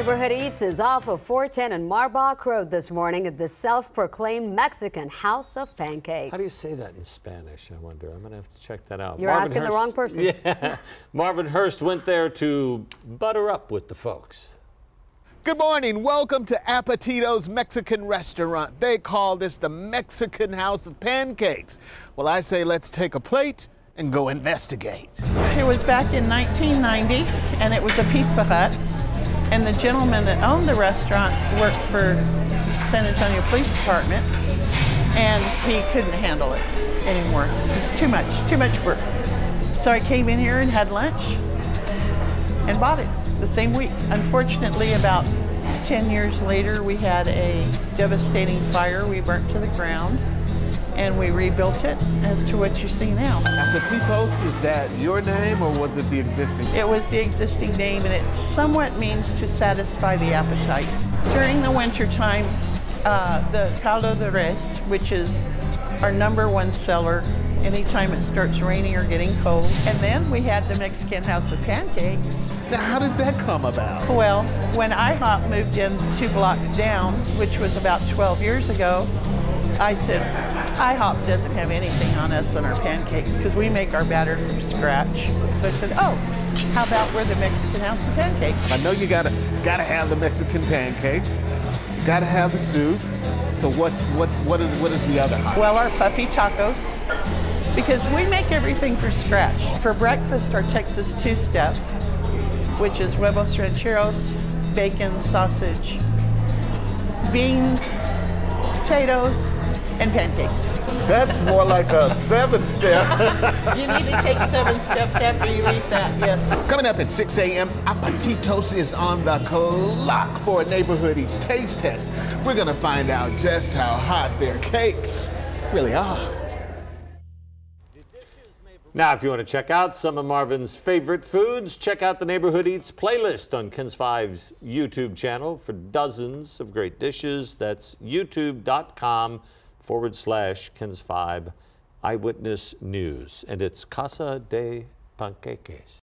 Neighborhood Eats is off of 410 and Marbach Road this morning at the self-proclaimed Mexican House of Pancakes. How do you say that in Spanish, I wonder? I'm going to have to check that out. You're asking the wrong person. Yeah. Marvin Hurst went there to butter up with the folks. Good morning. Welcome to Apetitos Mexican Restaurant. They call this the Mexican House of Pancakes. Well, I say let's take a plate and go investigate. It was back in 1990, and it was a Pizza Hut. And the gentleman that owned the restaurant worked for San Antonio Police Department, and he couldn't handle it anymore. It's too much work. So I came in here and had lunch and bought it the same week. Unfortunately, about 10 years later, we had a devastating fire. We burnt to the ground, and we rebuilt it as to what you see now. Apetitos, is that your name or was it the existing? It was the existing name, and it somewhat means to satisfy the appetite. During the winter time, the caldo de res, which is our #1 seller anytime it starts raining or getting cold. And then we had the Mexican House of Pancakes. Now, how did that come about? Well, when IHOP moved in 2 blocks down, which was about 12 years ago, I said, IHOP doesn't have anything on us and our pancakes because we make our batter from scratch. So I said, oh, how about we're the Mexican House of Pancakes? I know you gotta have the Mexican pancakes. You gotta have the soup. So what is the other hot? Well, our puffy tacos, because we make everything from scratch. For breakfast, our Texas two-step, which is huevos rancheros, bacon, sausage, beans, potatoes, and pancakes. That's more like a 7-step. You need to take 7 steps after you eat that, yes. Coming up at 6 a.m., Apetitos is on the clock for a Neighborhood Eats taste test. We're gonna find out just how hot their cakes really are. Now, if you want to check out some of Marvin's favorite foods, check out the Neighborhood Eats playlist on KENS 5's YouTube channel for dozens of great dishes. That's youtube.com/KENS 5 Eyewitness News. And it's Casa de Pancakes.